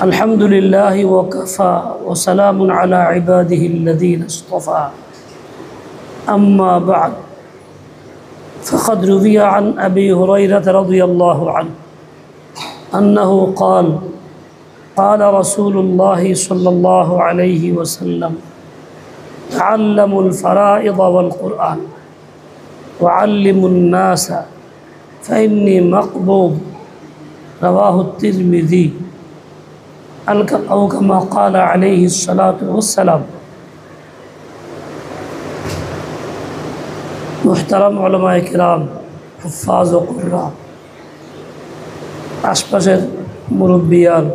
الحمد لله وكفى وسلام على عباده الذين اصطفى أما بعد فقد روي عن أبي هريرة رضي الله عنه أنه قال قال رسول الله صلى الله عليه وسلم تعلموا الفرائض والقرآن وعلموا الناس فإني مقبوض رواه الترمذي أو كما قال عليه الصلاة والسلام। मुहतरम उलमाए किराम हुफ्फाज व कुर्रा आशपाशेर मुरब्बियान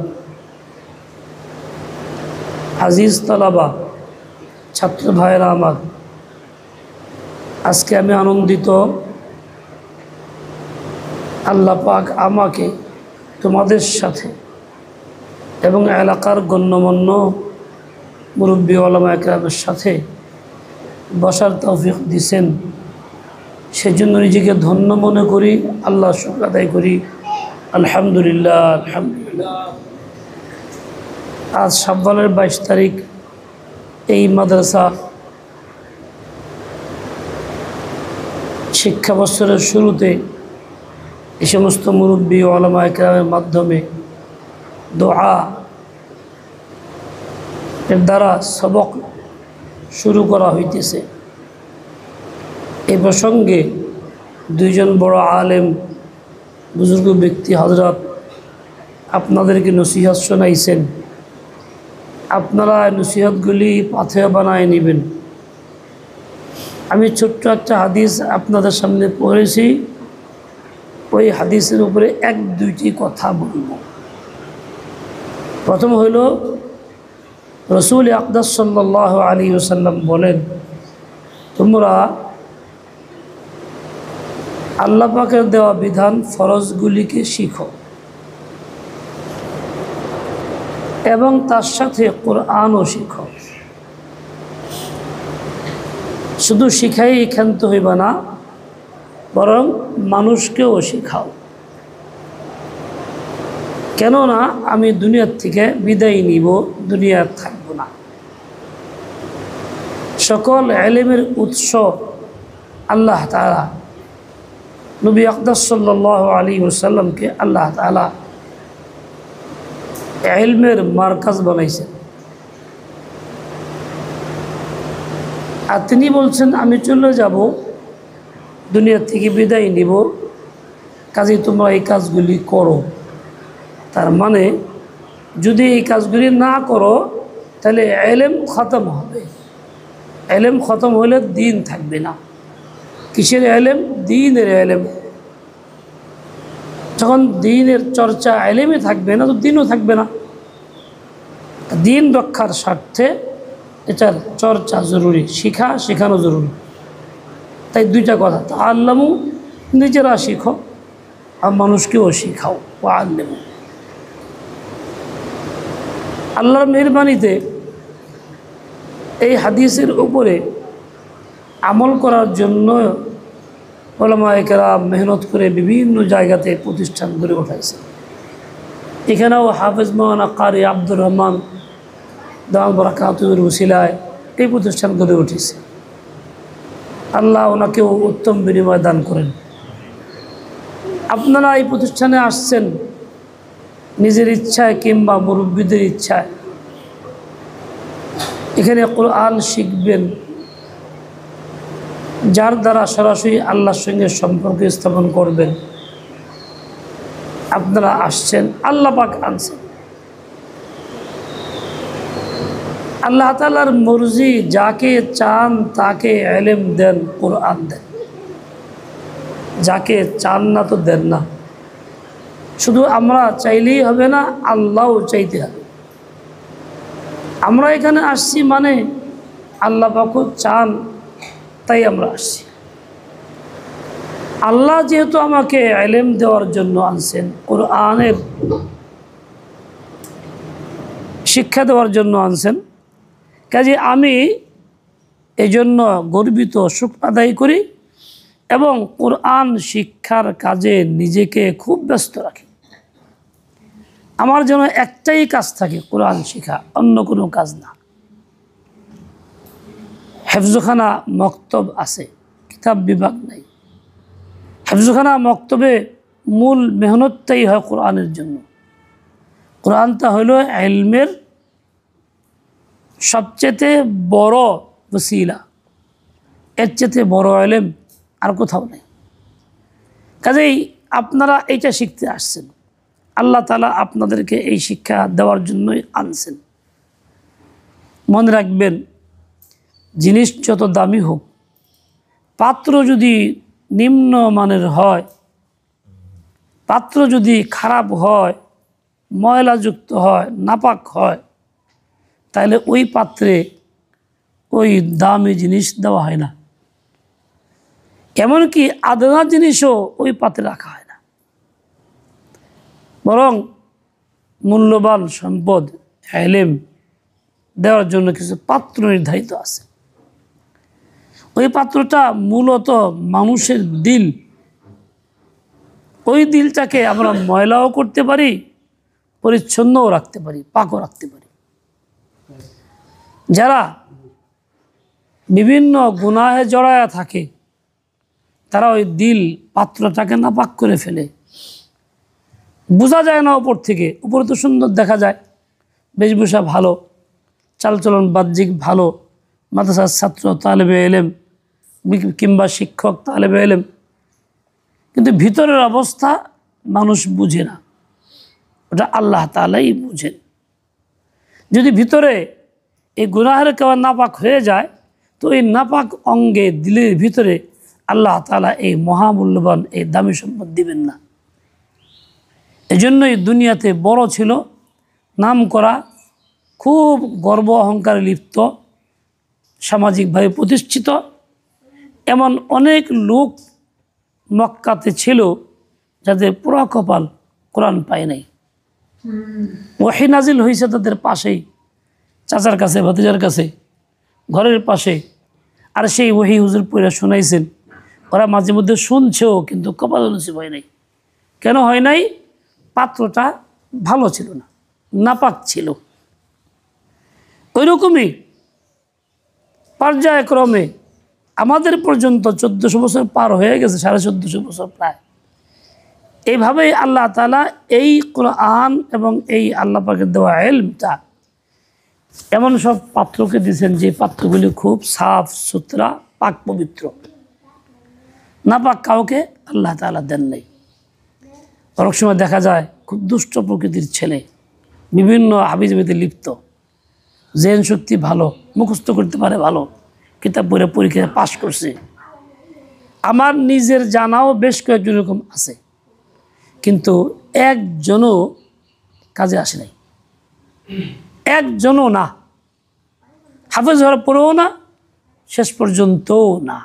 আজিজ তলাবা ছাত্র ভাইরা আমার, আজকে আমি আনন্দিত আল্লাহ পাক আমাকে তোমাদের সাথে এবং এলাকার গণ্যমান্য মুরব্বী উলামায়ে কেরামের সাথে বসার তৌফিক দিয়েছেন। সেজন্য নিজেকে ধন্য মনে করি, আল্লাহর শুকর আদায় করি। আলহামদুলিল্লাহ আলহামদুলিল্লাহ। আজ শাওয়ালের 22 তারিখ, এই মাদ্রাসা শিক্ষা বছরের শুরুতে এই সমস্ত মুরব্বী উলামায়ে কেরামের মাধ্যমে দোয়া এর দ্বারা সবক শুরু করা হইতেছে। এই প্রসঙ্গে দুইজন বড় আলেম বুজুর্গ ব্যক্তি হযরত আপনাদেরকে নসিহত শোনাইছেন। আপনারা নসিহতগুলি পাথেয় বানায় নেবেন। আমি ছোট্ট একটা হাদিস আপনাদের সামনে পড়েছি, ওই হাদিসের উপরে এক দুইটি কথা বলব। প্রথম হইল, রসুল আকদাস সাল্লাল্লাহু আলাইহি ওয়াসাল্লাম বলেন, তোমরা আল্লাহ পাকের দেওয়া বিধান ফরজগুলিকে শিখো এবং তার সাথে কোরআনও শিখো। শুধু শিখাই ক্ষান্ত হইবা না, বরং মানুষকেও শিখাও। কেননা আমি দুনিয়ার থেকে বিদায় নিব, দুনিয়ার থাকব না। সকল ইলমের উৎস আল্লাহ তাআলা নবী আকদাস সাল্লাল্লাহু আলাইহি ওয়াসাল্লামকে আল্লাহ তাআলা ইলমের মারকাজ বানাইছেন। আর তিনি বলছেন, আমি চলে যাব, দুনিয়ার থেকে বিদায় নিব, কাজেই তোমরা এই কাজগুলি করো। তার মানে যদি এই কাজগুলি না করো তাহলে ইলম খতম হবে। ইলম খতম হলে দ্বীন থাকবে না। কিসের ইলম? দ্বীনের ইলম। যখন দ্বীনের চর্চা ইলমে থাকবে না, তো দ্বীনও থাকবে না। দ্বীন রক্ষার স্বার্থে এটার চর্চা জরুরি, শেখানো জরুরি। তাই দুইটা কথা, তাআল্লামু, নিজেরা শিখো আর মানুষকেও শিখাও, ওয়া আল্লিমু। আল্লাহর মেহরবানিতে এই হাদিসের উপরে আমল করার জন্য উলামায়ে কেরাম মেহনত করে বিভিন্ন জায়গাতে প্রতিষ্ঠান গড়ে উঠাইছে। এখানেও হাফেজ মাওলানা কারি আব্দুর রহমান দাওয়াত বরাকাতুর ওসিলায় এই প্রতিষ্ঠান গড়ে উঠেছে। আল্লাহ ওনাকেও উত্তম বিনিময় দান করেন। আপনারা এই প্রতিষ্ঠানে আসছেন নিজের ইচ্ছায় কিংবা মুরব্বীদের ইচ্ছায়। এখানে কোরআন শিখবেন, যার দ্বারা সরাসরি আল্লাহর সঙ্গে সম্পর্ক স্থাপন করবেন। আপনারা আসছেন, আল্লাহ পাক আনছেন। আল্লাহ তাআলার মর্জি, যাকে চান তাকে ইলম দেন, কোরআন দেন। যাকে চান না তো দেন না। শুধু আমরা চাইলেই হবে না, আল্লাহও চাইতে হবে। আমরা এখানে আসছি মানে আল্লাহ পাকও চান, তাই আমরা আসছি। আল্লাহ যেহেতু আমাকে ইলম দেওয়ার জন্য আনছেন, কোরআনের শিক্ষা দেওয়ার জন্য আনছেন, কাজে আমি এই জন্য গর্বিত, শুকর আদায় করি এবং কোরআন শিক্ষার কাজে নিজেকে খুব ব্যস্ত রাখি। আমার যেন একটাই কাজ থাকে, কোরআন শেখা, অন্য কোনো কাজ না। হেফজখানা মক্তব আছে, কিতাব বিভাগ নাই। হেফজখানা মক্তবে মূল মেহনতটাই হয় কোরআনের জন্য। কোরআনটা হলো ইলমের সবচেয়ে বড় ওসিলা, এর চেয়ে বড় ইলম আর কোথাও নেই। কাজেই আপনারা এইটা শিখতে আসছেন, আল্লাহ তাআলা আপনাদেরকে এই শিক্ষা দেওয়ার জন্যই আনছেন। মনে রাখবেন, জিনিস যত দামি হোক, পাত্র যদি নিম্ন মানের হয়, পাত্র যদি খারাপ হয়, ময়লাযুক্ত হয়, নাপাক হয়, তাহলে ওই পাত্রে ওই দামি জিনিস দেওয়া হয় না। এমনকি আদনা জিনিসও ওই পাত্রে রাখা হয় না, বরং মূল্যবান সম্পদ ইলম দেওয়ার জন্য কিছু পাত্র নির্ধারিত আছে। ওই পাত্রটা মূলত মানুষের দিল। ওই দিলটাকে আমরা ময়লাও করতে পারি, পরিচ্ছন্নও রাখতে পারি, পাকও রাখতে পারি। যারা বিভিন্ন গুনাহে জড়ায়া থাকে, তারা ওই দিল পাত্রটাকে নাপাক করে ফেলে। বোঝা যায় না উপর থেকে, উপরে তো সুন্দর দেখা যায়, বেশভূষা ভালো, চালচলন বাহ্যিক ভালো, মাদ্রাসার ছাত্র, তালেবে ইলম কিংবা শিক্ষক, তালেবে ইলম, কিন্তু ভিতরের অবস্থা মানুষ বুঝে না, ওটা আল্লাহ তাআলাই বুঝেন। যদি ভিতরে এই গুনাহের কেবল নাপাক হয়ে যায়, তো এই নাপাক অঙ্গে দিলের ভিতরে আল্লাহ তাআলা এই মহামূল্যবান এই দামি সম্পদ দিবেন না। এজন্যই দুনিয়াতে বড় ছিল, নাম করা, খুব গর্ব অহংকারে লিপ্ত, সামাজিকভাবে প্রতিষ্ঠিত এমন অনেক লোক মক্কাতে ছিল, যাদের পুরা কপাল কোরআন পায় নাই। ওহী নাজিল হয়েছে তাদের পাশেই, চাচার কাছে, ভাতিজার কাছে, ঘরের পাশে, আর সেই ওহী হুজুর পড়ে শোনাইছেন। ওরা মাঝে মধ্যে শুনছেও, কিন্তু কপাল নসিব হয় নাই। কেন হয় নাই? পাত্রটা ভালো ছিল না, নাপাক ছিল। ওইরকমই পর্যায়ক্রমে আমাদের পর্যন্ত 1400 বছর পার হয়ে গেছে, 1450 বছর প্রায়। এইভাবেই আল্লাহ তাআলা এই কোরআন এবং এই আল্লাহ পাকের দেওয়া ইলমটা এমন সব পাত্রকে দিয়েছেন, যে পাত্রগুলি খুব সাফ সুতরা, পাক পবিত্র। নাপাক কাউকে আল্লাহ তাআলা দেন নাই। অনেক সময় দেখা যায় খুব দুষ্ট প্রকৃতির ছেলে, বিভিন্ন হাবিজাবিতে লিপ্ত, জেন শক্তি ভালো, মুখস্থ করতে পারে ভালো, কিতাব পড়ে পরীক্ষায় পাশ করছে। আমার নিজের জানাও বেশ কয়েকজন এরকম আছে, কিন্তু একজনও কাজে আসে নাই, একজনও না। হাফেজ হওয়ার পরেও না, শেষ পর্যন্তও না।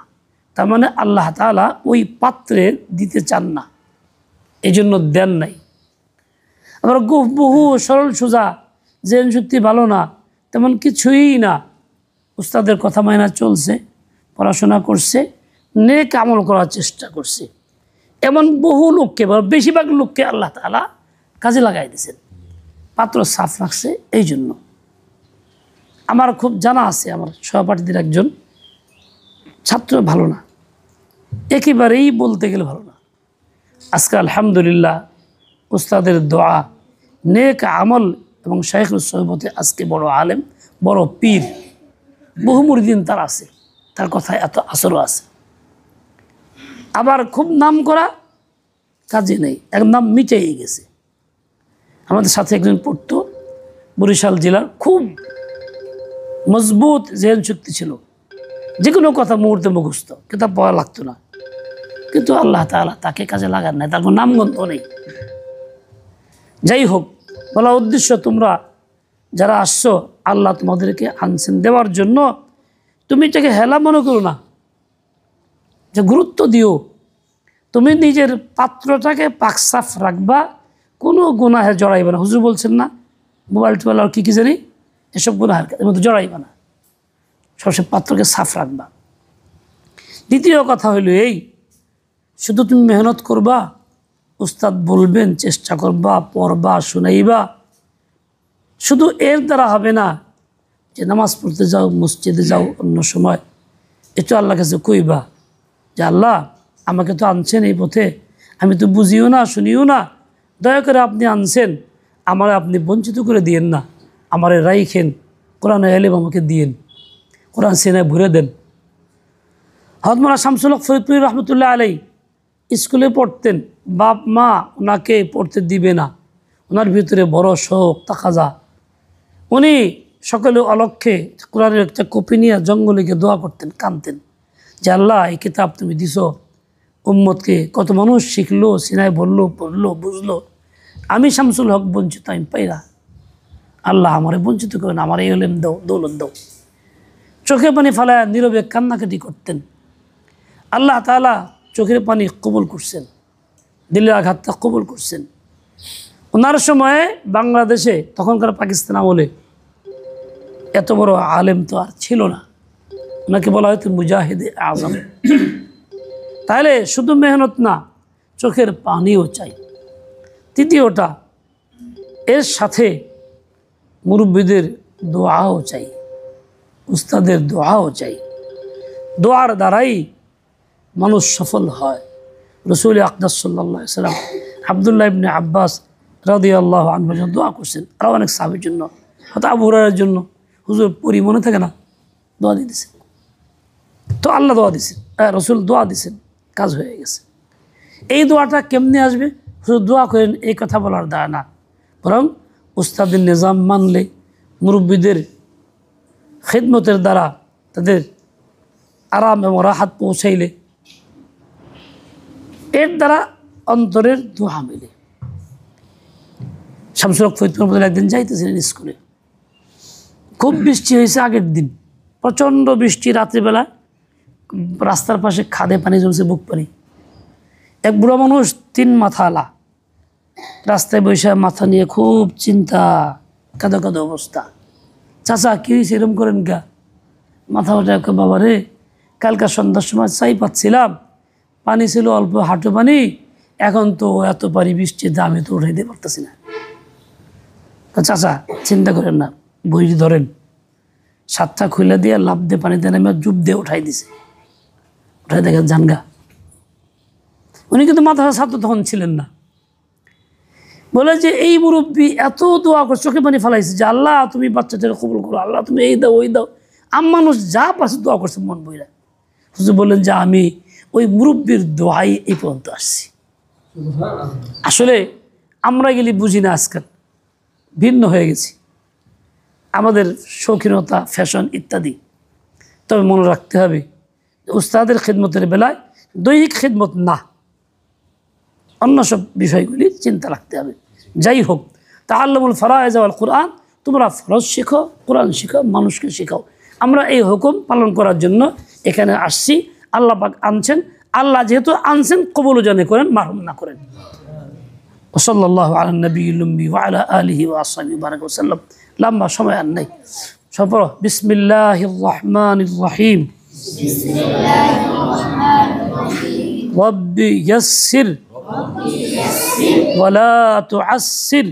তার মানে আল্লাহ তাআলা ওই পাত্রে দিতে চান না, এই জন্য দেন নাই। আবার বহু সরল সোজা, জেন শক্তি ভালো না, তেমন কিছুই না, উস্তাদের কথা মাইনা চলছে, পড়াশোনা করছে, নেক আমল করার চেষ্টা করছে, এমন বহু লোককে, বেশিরভাগ লোককে আল্লাহ তাআলা কাজে লাগাই দিয়েছেন, পাত্র সাফ রাখছে। এই জন্য আমার খুব জানা আছে, আমার সহপাঠীদের একজন ছাত্র ভালো না, একেবারেই বলতে গেলে ভালো না। আজকে আলহামদুলিল্লাহ উস্তাদের দোয়া, নেক আমল এবং শাইখুল সোহবতে আজকে বড় আলেম, বড় পীর, বহু মুরিদিন তার আছে, তার কথায় এত আসরও আছে। আবার খুব নাম করা, কাজে নেই, এক নাম মিটেই গেছে। আমাদের সাথে একজন পড়তো, বরিশাল জেলার, খুব মজবুত জেন শক্তি ছিল, যে কোনো কথা মুহূর্তে মুখস্থ, কিতাব পড়া লাগতো না, কিন্তু আল্লাহ তাআলা তাকে কাজে লাগান নাই, তার কোনো নামগন্ধ নেই। যাই হোক, বলা উদ্দেশ্য, তোমরা যারা আসছো, আল্লাহ তোমাদেরকে আনছেন দেওয়ার জন্য, তুমি এটাকে হেলা মনে করো না, যে গুরুত্ব দিও। তুমি নিজের পাত্রটাকে পাকসাফ রাখবা, কোনো গুনাহে জড়াইবা না। হুজুর বলছেন না, মোবাইল টোবাইল আর কি জানি, এসব গুনাহের মধ্যে জড়াইবা না, সবসময় পাত্রকে সাফ রাখবা। দ্বিতীয় কথা হইল এই, শুধু তুমি মেহনত করবা, উস্তাদ বলবেন, চেষ্টা করবা, পড়বা, শুনাইবা, শুধু এর দ্বারা হবে না যে নামাজ পড়তে যাও, মসজিদে যাও, অন্য সময় একটু আল্লাহর কাছে কইবা যে আল্লাহ আমাকে তো আনছেন এই পথে, আমি তো বুঝিও না শুনিও না, দয়া করে আপনি আনছেন, আমার আপনি বঞ্চিত করে দিয়েন না, আমার রাইখেন, কোরআন এলেম আমাকে দিয়েন, কোরআন সিনায় ভরে দেন। হযরত মাওলানা শামসুল হক ফরিদপুরি রহমতুল্লাহ আলাই স্কুলে পড়তেন, বাপ মা ওনাকে পড়তে দিবে না, ওনার ভিতরে বড় শোক তাকাজা। উনি সকলে অলক্ষ্যে কোরআনের একটা কপি নিয়ে জঙ্গলে গিয়ে দোয়া করতেন, কাঁদতেন যে আল্লাহ এই কিতাব তুমি দিছো উম্মতকে, কত মানুষ শিখলো, সিনায় বললো, পড়লো, বুঝলো, আমি শামসুল হক বঞ্চিত, আমি পাইরা, আল্লাহ আমারে বঞ্চিত করেন, আমার এই এলেম দাও, দৌলত দাও। চোখে পানি ফালায় নীরবে কান্নাকাটি করতেন। আল্লাহ তাআলা চোখের পানি কবুল করছেন, দিলের আঘাতটা কবুল করছেন। ওনার সময়ে বাংলাদেশে, তখনকার পাকিস্তান আমলে এত বড় আলেম তো আর ছিল না, ওনাকে বলা হয়তো মুজাহিদে আজম। তাহলে শুধু মেহনত না, চোখের পানিও চাই। তৃতীয়টা, এর সাথে মুরব্বীদের দোয়াও চাই, উস্তাদের দোয়াও চাই। দোয়ার দ্বারাই মানুষ সফল হয়। রসুল আকদাস সাল্লাল্লাহু আলাইহি ওয়াসাল্লাম আব্দুল্লাহ ইবনে আব্বাস রাদিয়াল্লাহু আনহু জন্য দোয়া করছেন, আরও অনেক সাহাবীর জন্য, হয়তো আবু হুরায়রার জন্য। হুজুর পরি মনে থাকে না, দোয়া দিয়ে দিয়েছেন, তো আল্লাহ দোয়া দিয়েছেন, রসুল দোয়া দিয়েছেন, কাজ হয়ে গেছে। এই দোয়াটা কেমনে আসবে? শুধু দোয়া করেন এই কথা বলার দ্বারা না, বরং উস্তাদের নিজাম মানলে, মুরব্বীদের খিদমতের দ্বারা তাদের আরাম এবং রাহাত পৌঁছাইলে, এর দ্বারা অন্তরের দোয়া মেলে। শামসুল হক ফরিদপুর একদিন যাইতেছিলেন স্কুলে, খুব বৃষ্টি হয়েছে আগের দিন, প্রচণ্ড বৃষ্টি, রাত্রিবেলা রাস্তার পাশে খাদে পানি জমছে, বুক পানি। এক বুড়ো মানুষ 3 মাথাওয়ালা রাস্তায় বসে মাথা নিয়ে খুব চিন্তা, কাঁদো কাঁদো অবস্থা। চাচা কি হয়েছে এরম করেন গা? মাথা ওঠে, বাবা রে, কালকা সন্ধ্যার সময় চাই পাচ্ছিলাম, পানি ছিল অল্প, হাঁটু পানি, এখন তো এত পানি বৃষ্টিতে আমি তো উঠাইতে পারতেছি না। চাচা চিন্তা করেন না, বইটি ধরেন, 7টা খুলে দিয়ে লাভ দিয়ে পানিতে নেমে জুপ দিয়ে উঠাই দিছে, উঠাই দেখেন জানগা। উনি কিন্তু মাথার ছাত্র তখন ছিলেন না। বলে যে এই মুরব্বী এত দোয়া করে, চোখে পানি ফেলাইছে যে আল্লাহ তুমি বাচ্চাদের কবুল করো, আল্লাহ তুমি এই দাও ওই দাও। মানুষ যা পাশে দোয়া করছে মন বইরা। হুজুর বললেন যে আমি ওই মুরব্বীর দোয়াই এই পর্যন্ত আসছি। আসলে আমরা গেলে বুঝি না, আজকাল ভিন্ন হয়ে গেছি, আমাদের শৌখিনতা, ফ্যাশন ইত্যাদি। তবে মনে রাখতে হবে উস্তাদের খিদমতের বেলায় দৈহিক খিদমত না, অন্য সব বিষয়গুলি চিন্তা রাখতে হবে। যাই হোক, তাআল্লুমুল ফারায়েজ ওয়াল কুরআন, তোমরা ফরজ শিখো, কোরআন শিখো, মানুষকে শেখাও। আমরা এই হুকুম পালন করার জন্য এখানে আসছি। আল্লাহ পাক আনছেন, আল্লাহ যেহেতু আনছেন কবুল জানে করেন, মারহুম না করেন। সাল্লাল্লাহু আলা নবিয়্যিল উম্মি ওয়া আলা আলিহি ওয়া আসহাবিহি বারাকা ওয়া সাল্লাম। লম্বা সময় আর নাই, সব পড়ো। বিসমিল্লাহির রহমানির রহিম। রব্বি ইয়াসসির ওয়া লা তুআসসির